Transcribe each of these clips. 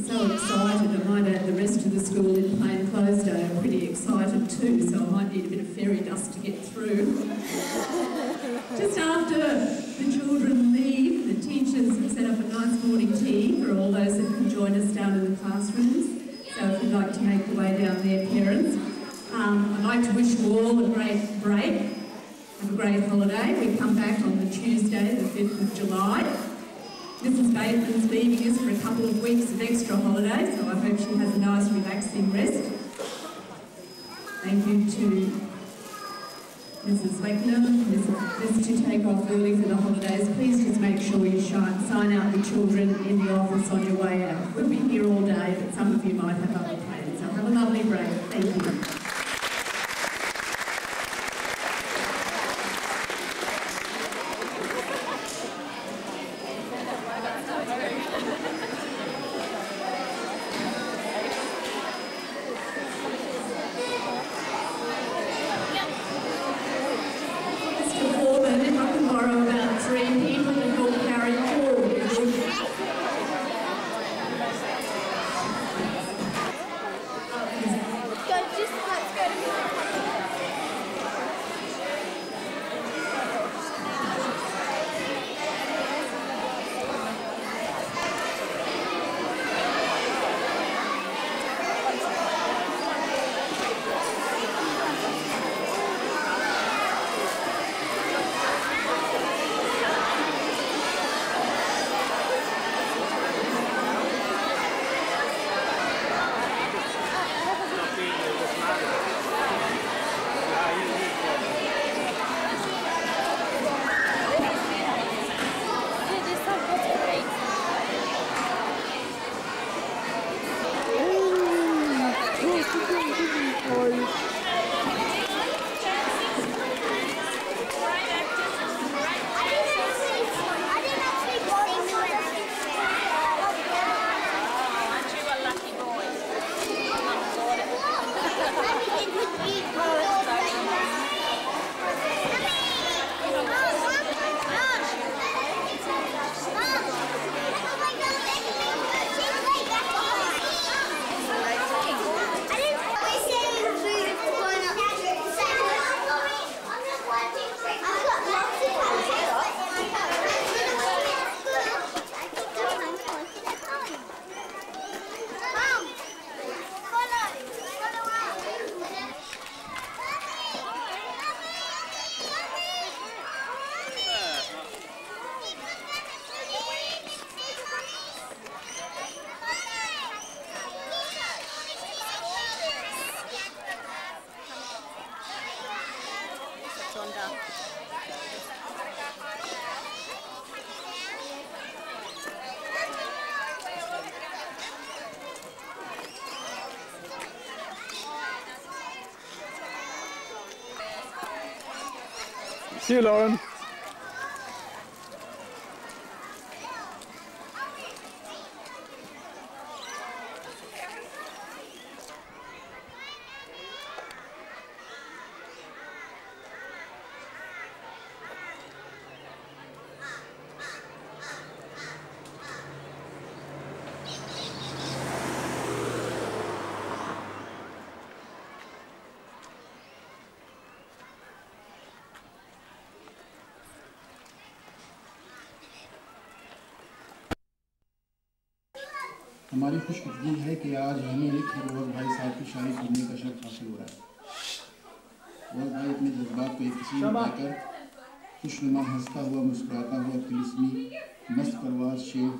so excited. I might add the rest of the school in plain clothes day are pretty excited too, so I might need a bit of fairy dust to get through. Just after the children leave, the teachers have set up a nice morning tea for all those that can join us down in the classrooms. So if you'd like to make your way down there, parents. I'd like to wish you all a great break. Have a great holiday. We come back on the Tuesday, the 5th of July. Mrs. Bateman's leaving us for a couple of weeks of extra holiday, so I hope she has a nice relaxing rest. Thank you to Mrs. Wagner, Mrs. to take off early for the holidays. Please just make sure you sign out the children in the office on your way out. We'll be here all day, but some of you might have other plans, so have a lovely break. Thank you. See you, Lauren. हमारी खुशकिस्मती है कि आज हमें एक रोज़ भाई साहब की शायरी सुनने का शर्फ हासिल हो रहा है। रोज़ भाई अपने जज्बात को एक किसी में पाकर खुशनुमा हंसता हुआ मुस्कुराता हुआ तिलिस्मी मस्त परवाज शेर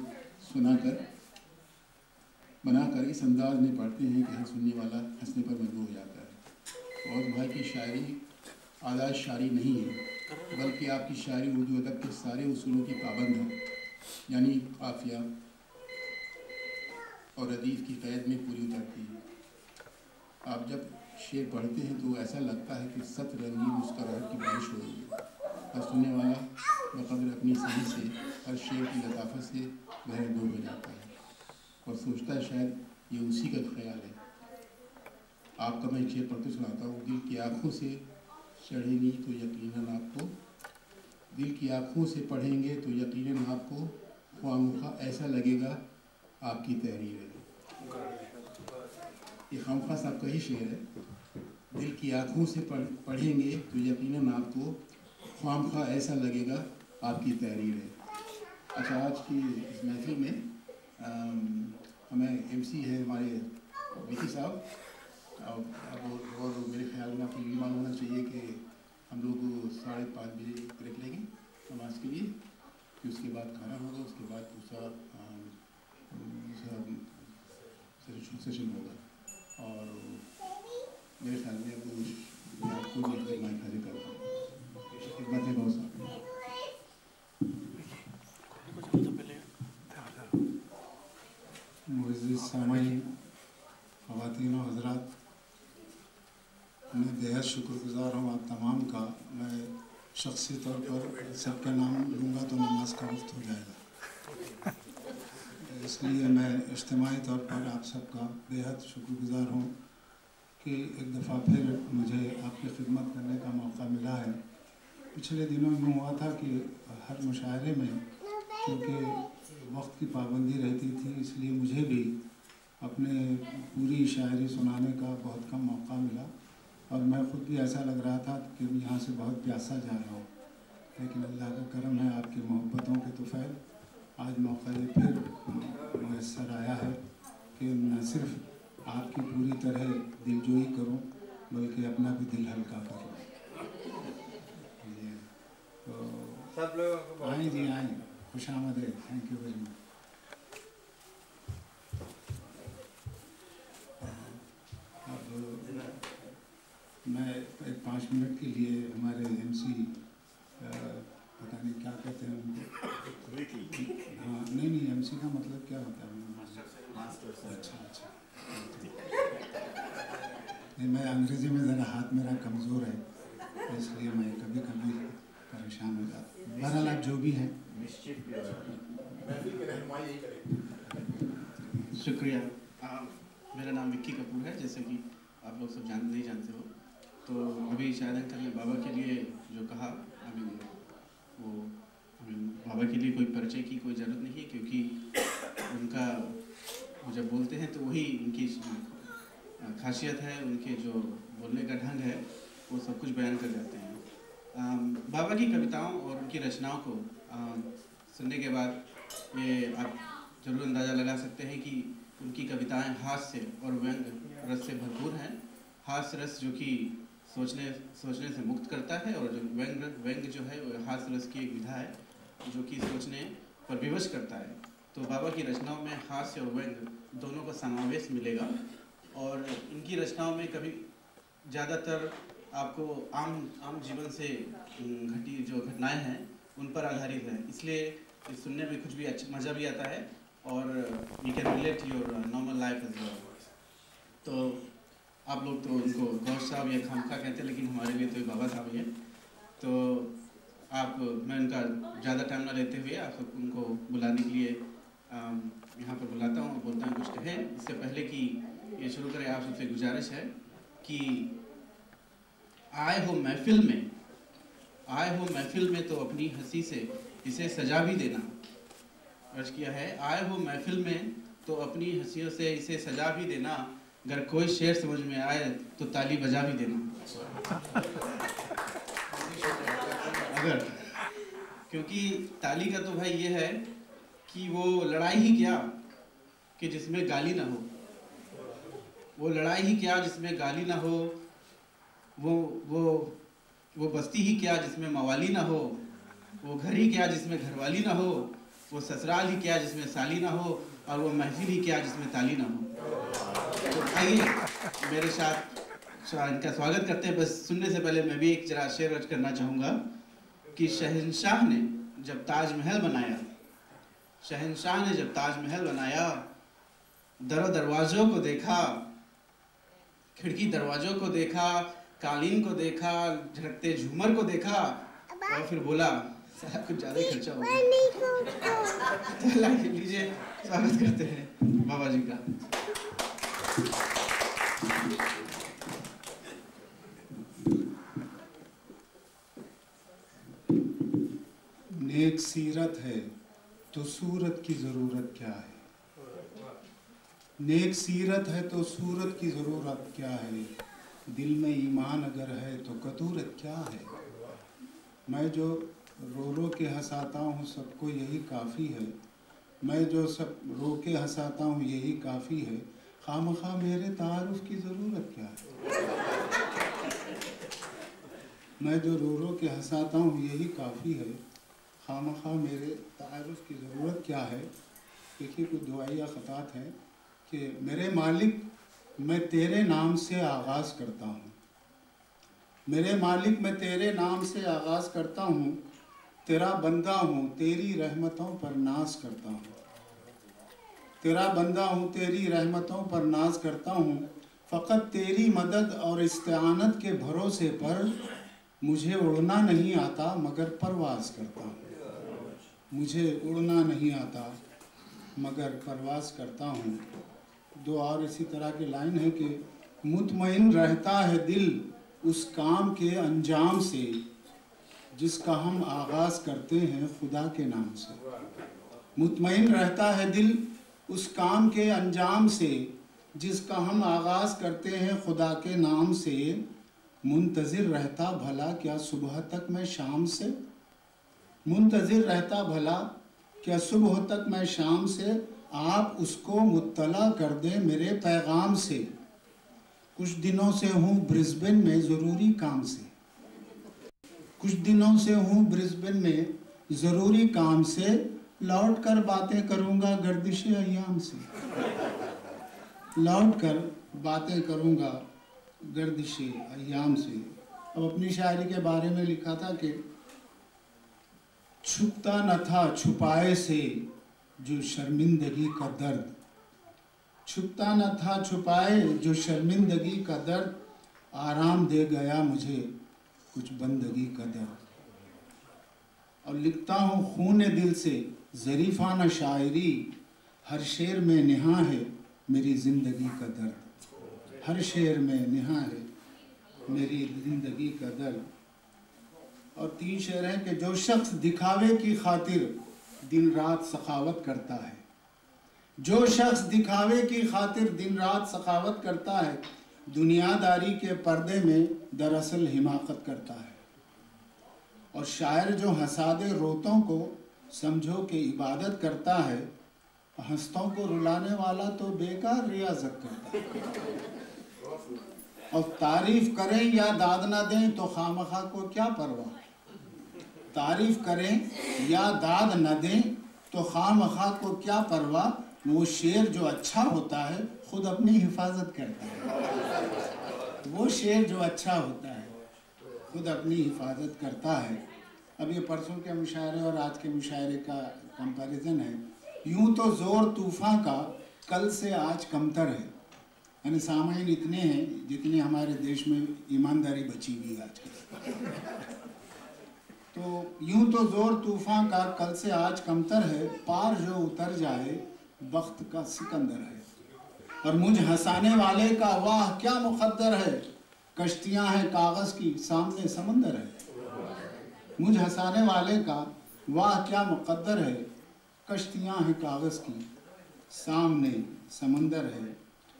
बनाकर इस अंदाज में पढ़ते हैं कि हर सुनने वाला हंसने पर मजबूर हो जाता है। रोज़ भाई की शायरी आदाज शायरी नहीं है, बल्कि आपकी शायरी उर्दू अदब के सारे उसूलों की पाबंद है, यानी काफिया और रदीफ़ की क़ैद में पूरी उतरती है। आप जब शेर पढ़ते हैं तो ऐसा लगता है कि सत रंगीन मुस्कुराहट की बारिश हो रही है। हर सुनने वाला बक़द्र अपनी सही से हर शेर की लताफ़त से गहरे दूर हो जाता है और सोचता है शायद ये उसी का ख्याल है। आपका मैं शेर पढ़ते सुनाता हूँ। दिल की आँखों से चढ़ेंगी तो यकीनन आपको, दिल की आँखों से पढ़ेंगे तो यकीनन आपको ख्वामुखा ऐसा लगेगा आपकी तहरीर है। ये खामखा साहब का ही शेर है, दिल की आँखों से पढ़ेंगे तो यकीनन आपको खामखा ऐसा लगेगा आपकी तहरीर है। अच्छा, आज की इस महफिल में हमें एमसी है हमारे विकी साहब, और मेरे ख्याल में आपको ये मालूम होना चाहिए कि हम लोग 5:30 बजे ब्रेक लेंगे नमाज के लिए, फिर उसके बाद खाना होगा, उसके बाद दूसरा सेशन होगा। और मेरे ख्याल में अब मैं आपको भी माइक हाजिर करता हूँ। एक बात है बहुत साहब, मुअज़्ज़िज़ सामाईन, ख़वातीन और हज़रात, मैं बेहद शुक्रगुज़ार हूँ आप तमाम का। मैं शख्सी तौर पर सबका नाम लूँगा तो नमाज का वक्त हो जाएगा, इसलिए मैं इज्तिमाई तौर पर आप सबका बेहद शुक्रगुज़ार हूँ कि एक दफ़ा फिर मुझे आपकी खिदमत करने का मौका मिला है। पिछले दिनों यूँ हुआ था कि हर मुशायरे में क्योंकि वक्त की पाबंदी रहती थी, इसलिए मुझे भी अपने पूरी शायरी सुनाने का बहुत कम मौका मिला और मैं ख़ुद भी ऐसा लग रहा था कि यहाँ से बहुत प्यासा जा रहा हूँ, लेकिन अल्लाह का करम है, आपकी मोहब्बतों के तुफ़ैल आज मौका ये फिर मुयस्सर आया है कि न सिर्फ आपकी पूरी तरह दिलजोई करूं बल्कि अपना भी दिल हल्का करूं। तो आएँ जी आएँ, खुशामद है, थैंक यू वेरी मच। अब मैं एक 5 मिनट के लिए हमारे एमसी पता नहीं क्या कहते हैं उनको, हाँ नहीं एमसी का मतलब क्या होता है? अच्छा नहीं, मैं अंग्रेज़ी में ज़रा हाथ मेरा कमज़ोर है, इसलिए मैं कभी कभी परेशान हो जाता हूँ। बहरहाल आप जो भी हैं, शुक्रिया। मेरा नाम विक्की कपूर है, जैसे कि आप लोग सब नहीं जानते हो। तो अभी शायद अंकल ने बाबा के लिए जो कहा, अभी वो बाबा के लिए कोई परिचय की कोई ज़रूरत नहीं है, क्योंकि उनका वो जब बोलते हैं तो वही उनकी खासियत है, उनके जो बोलने का ढंग है वो सब कुछ बयान कर जाते हैं। बाबा की कविताओं और उनकी रचनाओं को सुनने के बाद ये आप जरूर अंदाज़ा लगा सकते हैं कि उनकी कविताएं हास्य और व्यंग रस से भरपूर हैं। हास्य रस जो कि सोचने से मुक्त करता है, और जो व्यंग जो है वो हास्य रस की एक विधा है जो कि सोचने पर विवश करता है। तो बाबा की रचनाओं में हास्य और व्यंग दोनों का समावेश मिलेगा, और इनकी रचनाओं में कभी ज़्यादातर आपको आम जीवन से घटी जो घटनाएं हैं उन पर आधारित है, इसलिए सुनने में कुछ भी अच्छा मज़ा भी आता है और you can relate your normal life as well. तो आप लोग तो उनको गौश साहब या खामखा कहते हैं, लेकिन हमारे लिए तो ये बाबा साहब ही है। तो मैं उनका ज़्यादा टाइम ना लेते हुए आप उनको बुलाने के लिए यहाँ पर बुलाता हूँ और बोलता हूँ कुछ कहें। इससे पहले कि ये शुरू करें, आप सबसे गुजारिश है कि आए हो महफिल में तो अपनी हंसी से इसे सजा भी देना। अर्ज किया है, आए हो महफिल में तो अपनी हंसियों से इसे सजा भी देना, अगर कोई शेर समझ में आए तो ताली बजा भी देना। अगर क्योंकि ताली का तो भाई ये है कि वो लड़ाई ही क्या कि जिसमें गाली ना हो, वो लड़ाई ही क्या जिसमें गाली ना हो, वो बस्ती ही क्या जिसमें मवाली ना हो, वो घर ही क्या जिसमें घरवाली ना हो, वो ससुराल ही क्या जिसमें साली ना हो, और वो महफिल ही क्या जिसमें ताली ना हो। तो आइए मेरे साथ इनका स्वागत करते हैं। बस सुनने से पहले मैं भी एक जरा शेर अर्ज करना चाहूँगा कि शहंशाह ने जब ताजमहल बनाया, दरवाज़ों को देखा, खिड़की दरवाज़ों को देखा, कालीन को देखा, झटकते झूमर को देखा, और फिर बोला सारा कुछ ज़्यादा ही खर्चा होगा। लीजिए स्वागत करते हैं बाबा जी का। नेक सीरत है तो सूरत की ज़रूरत क्या है, नेक सीरत है तो सूरत की ज़रूरत क्या है, दिल में ईमान अगर है तो कतूरत क्या है। मैं जो रो रो के हंसाता हूँ सबको यही काफ़ी है, मैं जो सब रो के हंसाता हूँ यही काफ़ी है, खामखा मेरे तारुफ की ज़रूरत क्या है। मैं जो रो रो के हंसाता हूँ यही काफ़ी है, खामखा मेरे तारुफ की ज़रूरत क्या है। देखिए कुछ दुआया ख़तात हैं कि मेरे मालिक मैं तेरे नाम से आगाज़ करता हूँ, मेरे मालिक मैं तेरे नाम से आगाज़ करता हूँ, तेरा बंदा हूँ तेरी रहमतों पर नाज करता हूँ, तेरा बंदा हूँ तेरी रहमतों पर नाज करता हूँ। फ़कत तेरी मदद और इस्तिआनत के भरोसे पर मुझे उड़ना नहीं आता मगर परवाज़ करता हूँ, मुझे उड़ना नहीं आता मगर परवाज़ करता हूँ। दो और इसी तरह के लाइन है कि मुतमईन रहता है दिल उस काम के अंजाम से जिसका हम आगाज़ करते हैं खुदा के नाम से। मुतमईन रहता है दिल उस काम के अंजाम से जिसका हम आगाज़ करते हैं खुदा के नाम से। मुंतज़िर रहता भला क्या सुबह तक मैं शाम से, मुंतज़िर रहता भला क्या सुबह तक मैं शाम से, आप उसको मुत्तला कर दें मेरे पैगाम से। कुछ दिनों से हूँ ब्रिस्बेन में ज़रूरी काम से, कुछ दिनों से हूँ ब्रिस्बेन में ज़रूरी काम से, लौट कर बातें करूँगा गर्दिश अय्याम से, लौट कर बातें करूँगा गर्दिश अय्याम से। अब अपनी शायरी के बारे में लिखा था कि छुपता न था छुपाए से जो शर्मिंदगी का दर्द, छुपता न था छुपाए जो शर्मिंदगी का दर्द, आराम दे गया मुझे कुछ बंदगी का दर्द। और लिखता हूँ खून दिल से ज़रीफ़ाना शायरी, हर शेर में निहा है मेरी ज़िंदगी का दर्द, हर शेर में निहा है मेरी ज़िंदगी का दर्द। और 3 शेर हैं कि जो शख्स दिखावे की खातिर दिन रात सखावत करता है, जो शख्स दिखावे की खातिर दिन रात सखावत करता है, दुनियादारी के पर्दे में दरअसल हिमाकत करता है। और शायर जो हंसादे रोतों को समझो कि इबादत करता है, हंसतों को रुलाने वाला तो बेकार रियाजत करता है। और तारीफ करें या दाद ना दें तो खामखा को क्या परवाह, तारीफ करें या दाद न दें तो खामखा को क्या परवाह। वो शेर जो अच्छा होता है खुद अपनी हिफाजत करता है, वो शेर जो अच्छा होता है खुद अपनी हिफाजत करता है। अब ये परसों के मुशायरे और आज के मुशायरे का कंपैरिजन है। यूं तो ज़ोर तूफ़ान का कल से आज कमतर है, यानी सामाइन इतने हैं जितनी हमारे देश में ईमानदारी बची हुई है आजकल। तो यूं तो ज़ोर तूफ़ान का कल से आज कमतर है, पार जो उतर जाए बख्त का सिकंदर है। और मुझ हंसाने वाले का वाह क्या मुक़द्दर है, कश्तियां हैं कागज़ की सामने समंदर है। मुझ हंसाने वाले का वाह क्या मुक़द्दर है, कश्तियां हैं कागज़ की सामने समंदर है।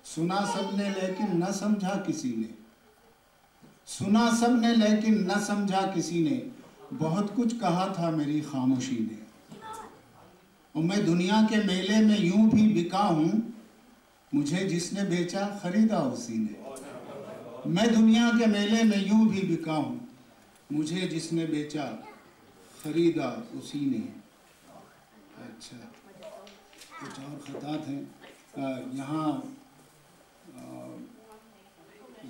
सुना सबने लेकिन न समझा किसी ने, सुना सबने लेकिन न समझा किसी ने, बहुत कुछ कहा था मेरी खामोशी ने। और मैं दुनिया के मेले में यूं भी बिका हूँ, मुझे जिसने बेचा खरीदा उसी ने। मैं दुनिया के मेले में यूं भी बिका हूँ, मुझे जिसने बेचा खरीदा उसी ने। अच्छा, कुछ और खतात हैं यहाँ।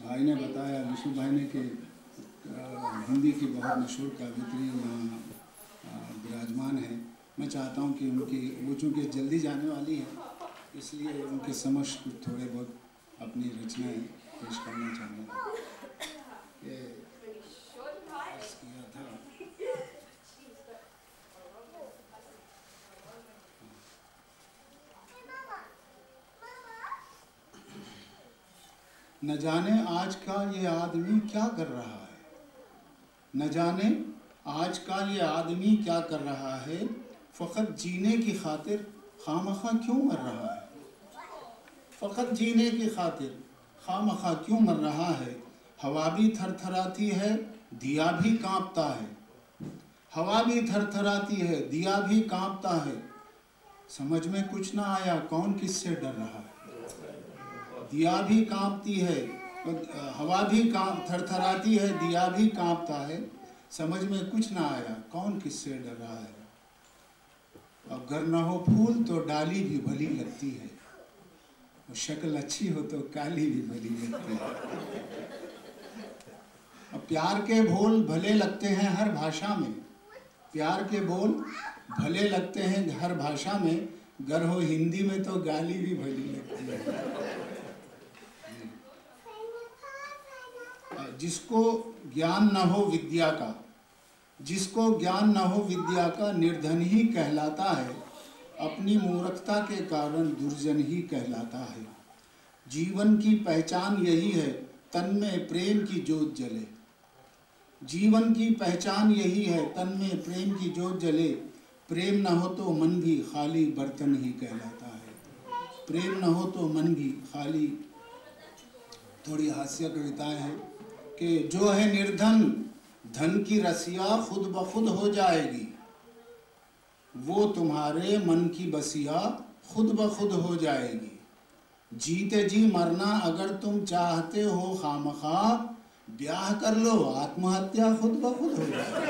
भाई ने बताया, विशु भाई ने, कि हिंदी की बहुत मशहूर कवियत्री यहाँ विराजमान है। मैं चाहता हूँ कि उनकी, वो चूँकि जल्दी जाने वाली है इसलिए उनके समक्ष कुछ थोड़े बहुत अपनी रचनाएं पेश करना चाहूँगा। किया था न जाने आज का ये आदमी क्या कर रहा है, न जाने आज का ये आदमी क्या कर रहा है, फ़कत जीने की खातिर खामखा क्यों मर रहा है, फ़कत जीने की खातिर खामखा क्यों मर रहा है। हवा भी थरथराती है, दिया भी कांपता है। हवा भी थरथराती है, दिया भी कांपता है। समझ में कुछ ना आया कौन किससे डर रहा है। दिया भी कांपती है, हवा भी थरथराती है, दिया भी कांपता है। समझ में कुछ ना आया कौन किससे डर रहा है। अगर न हो फूल तो डाली भी भली लगती है, और शक्ल अच्छी हो तो काली भी भली लगती है। अब प्यार के बोल भले लगते हैं हर भाषा में, प्यार के बोल भले लगते हैं हर भाषा में, गर हो हिंदी में तो गाली भी भली लगती है। जिसको ज्ञान न हो विद्या का, जिसको ज्ञान न हो विद्या का, निर्धन ही कहलाता है। अपनी मूर्खता के कारण दुर्जन ही कहलाता है। जीवन की पहचान यही है, तन में प्रेम की जोत जले। जीवन की पहचान यही है, तन में प्रेम की जोत जले। प्रेम न हो तो मन भी खाली बर्तन ही कहलाता है। प्रेम न हो तो मन भी खाली। थोड़ी हास्य कविताएं हैं कि जो है निर्धन, धन की रसिया खुद ब खुद हो जाएगी। वो तुम्हारे मन की बसिया खुद ब खुद हो जाएगी। जीते जी मरना अगर तुम चाहते हो खामखा, ब्याह कर लो, आत्महत्या खुद ब खुद हो जाएगी।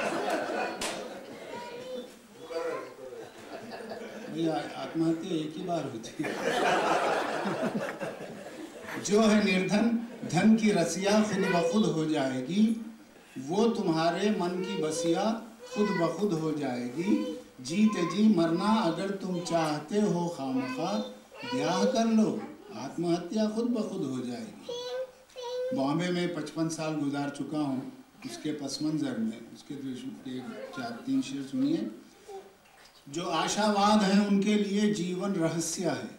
भैया आत्महत्या एक ही बार होती है। जो है निर्धन, धन की रसिया खुद ब खुद हो जाएगी। वो तुम्हारे मन की बसिया खुद ब खुद हो जाएगी। जीते जी मरना अगर तुम चाहते हो खामखा, ब्याह कर लो, आत्महत्या खुद ब खुद हो जाएगी। बॉम्बे में 55 साल गुजार चुका हूँ। उसके पस मंज़र में उसके 4-3 शेर सुनिए। जो आशावाद हैं उनके लिए जीवन रहस्य है,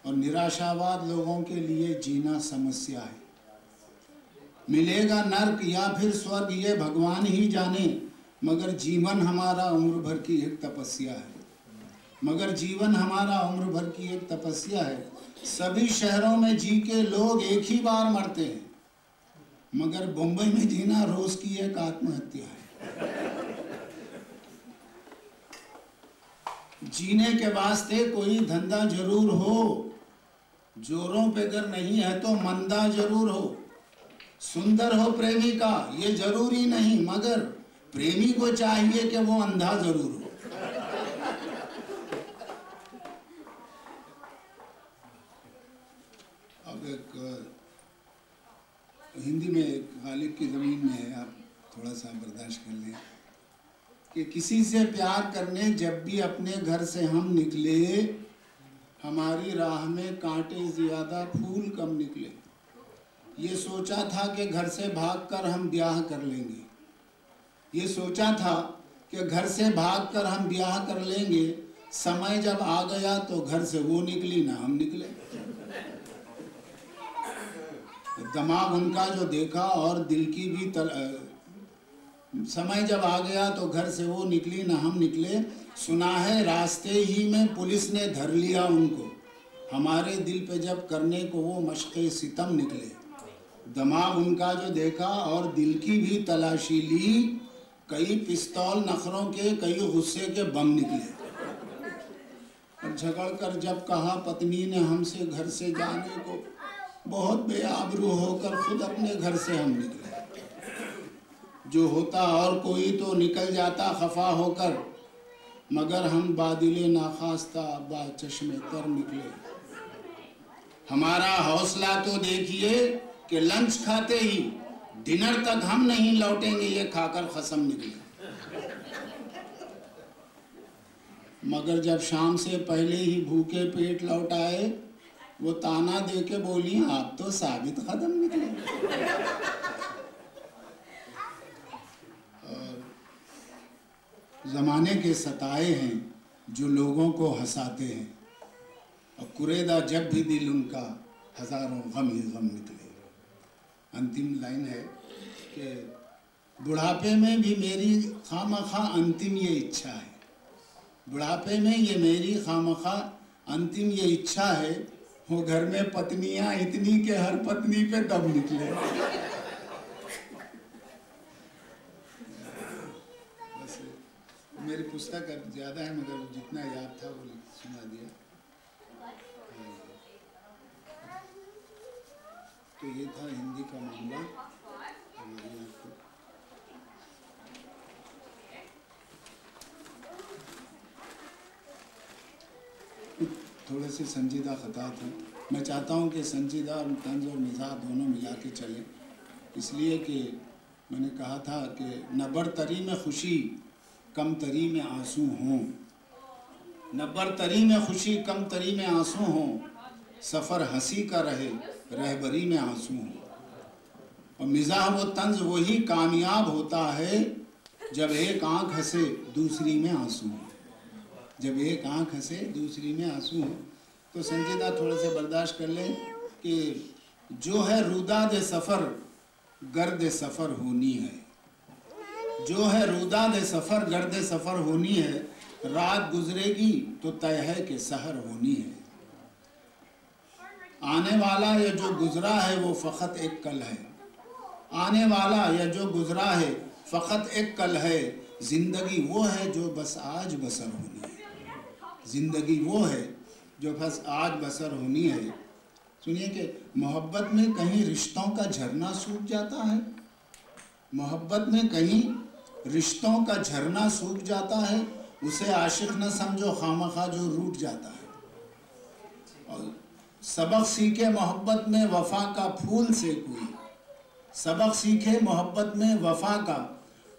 और निराशावाद लोगों के लिए जीना समस्या है। मिलेगा नर्क या फिर स्वर्ग ये भगवान ही जाने, मगर जीवन हमारा उम्र भर की एक तपस्या है। मगर जीवन हमारा उम्र भर की एक तपस्या है। सभी शहरों में जी के लोग एक ही बार मरते हैं, मगर मुंबई में जीना रोज की एक आत्महत्या है। जीने के वास्ते कोई धंधा जरूर हो, जोरों पे अगर नहीं है तो मंदा जरूर हो। सुंदर हो प्रेमिका ये जरूरी नहीं, मगर प्रेमी को चाहिए कि वो अंधा जरूर हो। अब एक हिंदी में एक गालिब की ज़मीन में है, आप थोड़ा सा बर्दाश्त कर लें कि किसी से प्यार करने जब भी अपने घर से हम निकले, हमारी राह में कांटे ज़्यादा फूल कम निकले। ये सोचा था कि घर से भागकर हम ब्याह कर लेंगे। ये सोचा था कि घर से भागकर हम ब्याह कर लेंगे। समय जब आ गया तो घर से वो निकली ना हम निकले। दिमाग उनका जो देखा और दिल की भी समय जब आ गया तो घर से वो निकली ना हम निकले। सुना है रास्ते ही में पुलिस ने धर लिया उनको, हमारे दिल पे जब करने को वो मशक़े सितम निकले। दिमाग उनका जो देखा और दिल की भी तलाशी ली, कई पिस्तौल नखरों के कई गुस्से के बम निकले। और झगड़ कर जब कहा पत्नी ने हमसे घर से जाने को, बहुत बेआबरू होकर खुद अपने घर से हम निकले। जो होता और कोई तो निकल जाता खफा होकर, मगर हम बादिले नाखास्ता बा चश्मे तर निकले। हमारा हौसला तो देखिए कि लंच खाते ही डिनर तक हम नहीं लौटेंगे, ये खाकर कसम निकले। मगर जब शाम से पहले ही भूखे पेट लौट आए, वो ताना दे के बोली आप तो साबित कदम निकले। और जमाने के सताए हैं जो लोगों को हंसाते हैं, और कुरेदा जब भी दिल उनका हजारों गम ही गम निकले। अंतिम लाइन है कि बुढ़ापे में भी मेरी खामखा अंतिम ये इच्छा है। बुढ़ापे में ये मेरी खामखा अंतिम ये इच्छा है वो घर में पत्नियां इतनी के हर पत्नी पे दम निकले। बस मेरी पुस्तक अब ज़्यादा है मगर जितना याद था वो सुना दिया। तो ये था हिंदी का मामला हमारे यहाँ को। थोड़े से संजीदा ख़ता थे। मैं चाहता हूँ कि संजीदा और तंज और मिजाज दोनों मिला के चलें, इसलिए कि मैंने कहा था कि न बरतरी में खुशी कम तरी में आंसू हों, न बरतरी में खुशी कम तरी में आंसू हों, सफ़र हंसी का रहे रहबरी में आंसू हों। और मिजाज व तंज वही कामयाब होता है जब एक आँख हंसे दूसरी में आंसू हो, जब एक आँख हंसे दूसरी में आंसू हो। तो संजीदा थोड़े से बर्दाश्त कर लें कि जो है रुदाद सफ़र गर्द सफ़र होनी है, जो है रुदाद सफ़र गर्द सफ़र होनी है, रात गुजरेगी तो तय है कि सहर होनी है। आने वाला या जो गुजरा है वो फ़कत एक कल है, आने वाला या जो गुजरा है फ़कत एक कल है, ज़िंदगी वो है जो बस आज बसर होनी है, ज़िंदगी वो है जो बस आज बसर होनी है। सुनिए कि मोहब्बत में कहीं रिश्तों का झरना सूख जाता है, मोहब्बत में कहीं रिश्तों का झरना सूख जाता है, उसे आशिक न समझो खामखा जो रूठ जाता है। और सबक सीखे मोहब्बत में वफा का फूल से कोई, सबक सीखे मोहब्बत में वफा का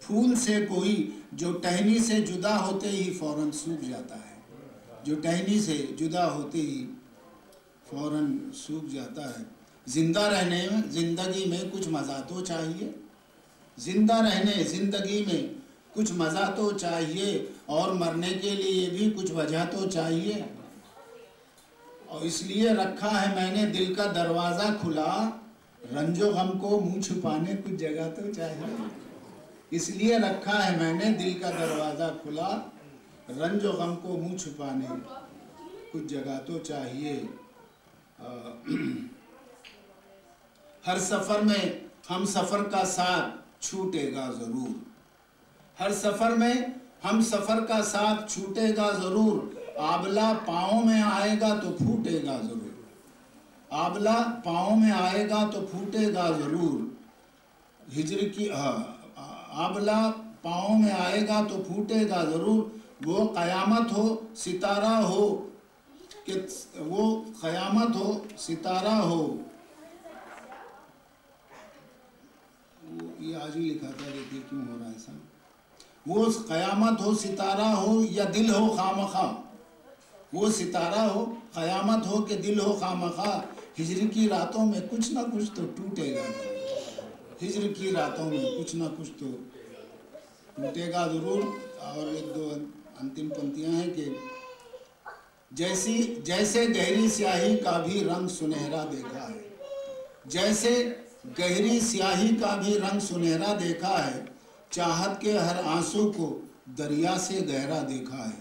फूल से कोई, जो टहनी से जुदा होते ही फौरन सूख जाता है, जो टहनी से जुदा होते ही फौरन सूख जाता है। जिंदा रहने में ज़िंदगी में कुछ मज़ा तो चाहिए, जिंदा रहने ज़िंदगी में कुछ मज़ा तो चाहिए, और मरने के लिए भी कुछ वजह तो चाहिए। और इसलिए रखा है मैंने दिल का दरवाज़ा खुला, रंजो गम को मुँह छुपाने कुछ जगह तो चाहिए। इसलिए रखा है मैंने दिल का दरवाज़ा खुला, रंजो गम को मुँह छुपाने कुछ जगह तो चाहिए। हर सफ़र में हम सफ़र का साथ छूटेगा ज़रूर, हर सफ़र में हम सफ़र का साथ छूटेगा ज़रूर, आबला पाँव में आएगा तो फूटेगा ज़रूर, आबला पाँव में आएगा तो फूटेगा ज़रूर। हिजर की आबला पाँव में आएगा तो फूटेगा ज़रूर, वो क़यामत हो सितारा हो कि वो क़यामत हो सितारा हो। ये आज ही लिखा था, देखिए क्यों हो रहा है ऐसा। वो क़यामत हो सितारा हो या दिल हो खामखा, वो सितारा हो क़यामत हो कि दिल हो खामखा, हिजर की रातों में कुछ ना कुछ तो टूटेगा, हिजर की रातों में कुछ ना कुछ तो टूटेगा ज़रूर। और एक दो अंतिम पंक्तियाँ हैं कि जैसे गहरी स्याही का भी रंग सुनहरा देखा है, जैसे गहरी स्याही का भी रंग सुनहरा देखा है, चाहत के हर आंसू को दरिया से गहरा देखा है।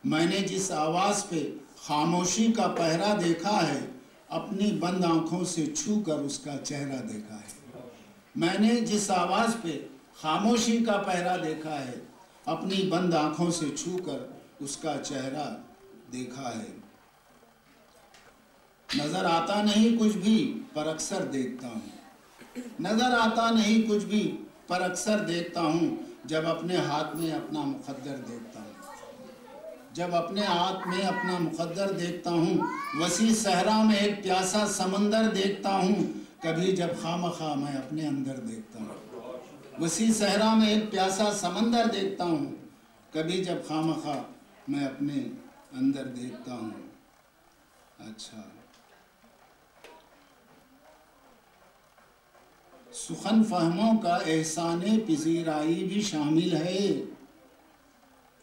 मैंने जिस आवाज़ पे खामोशी का पहरा देखा है, अपनी बंद आँखों से छू कर उसका चेहरा देखा है। मैंने जिस आवाज़ पे खामोशी का पहरा देखा है, अपनी बंद आँखों से छू कर उसका चेहरा देखा है। नज़र आता नहीं कुछ भी पर अक्सर देखता हूँ, नज़र आता नहीं कुछ भी पर अक्सर देखता हूँ, जब अपने हाथ में अपना मुक़द्दर देखता हूँ, जब अपने हाथ में अपना मुक़द्दर देखता हूँ। वसी सहरा में एक प्यासा समंदर देखता हूँ, कभी जब खामखा मैं अपने अंदर देखता हूँ। वसी सहरा में एक प्यासा समंदर देखता हूँ, कभी जब खामखा मैं अपने अंदर देखता हूँ। अच्छा, सुखन फहमों का एहसाने पिज़ीराई भी शामिल है,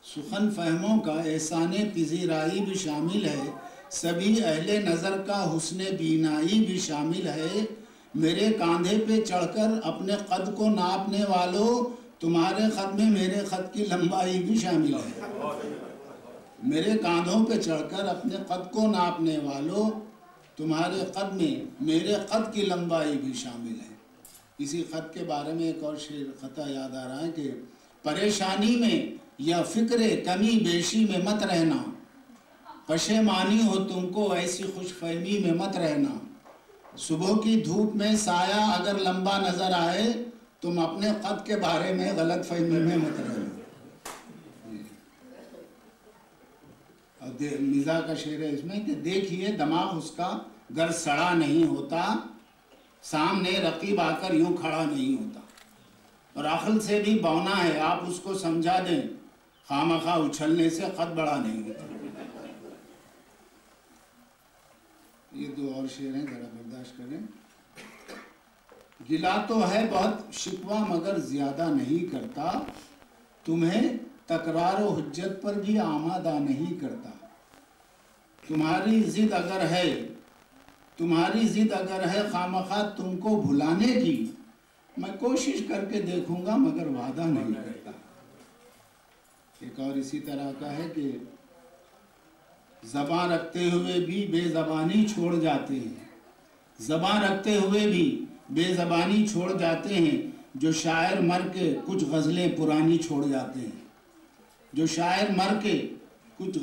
सुखन फहमों का एहसाने पिज़ीराई भी शामिल है, सभी अहले नज़र का हुस्ने बीनाई भी शामिल है। मेरे कांधे पे चढ़कर अपने कद को नापने वालों, तुम्हारे ख़त में मेरे ख़त की लंबाई भी शामिल है। मेरे कांधों पे चढ़कर अपने कद को नापने वालों, तुम्हारे कद में मेरे कद की लंबाई भी शामिल है। इसी कद के बारे में एक और शेर खता याद आ रहा है कि परेशानी में या फिक्रे कमी बेशी में मत रहना, पशेमानी हो तुमको ऐसी खुशफहमी में मत रहना। सुबह की धूप में साया अगर लंबा नजर आए, तुम अपने कद के बारे में गलत फहमी में मत रहना। और मिजा का शेर है इसमें कि देखिए दिमाग उसका गर सड़ा नहीं होता, सामने रकीब आकर यूं खड़ा नहीं होता, और अक्ल से भी बौना है, आप उसको समझा दें, खामखा उछलने से कद बड़ा नहीं होता। ये दो और शेर हैं, जरा बर्दाश्त करें। गिला तो है बहुत शिकवा मगर ज्यादा नहीं करता, तुम्हें तकरार व हुज्जत पर भी आमादा नहीं करता। तुम्हारी जिद अगर है खामखा तुमको भुलाने की, मैं कोशिश करके देखूंगा मगर वादा नहीं करता। एक और इसी तरह का है कि ज़बान रखते हुए भी बेज़बानी छोड़ जाते हैं, ज़बान रखते हुए भी बेज़बानी छोड़ जाते हैं, जो शायर मर के कुछ गज़लें पुरानी छोड़ जाते हैं, जो शायर मर के कुछ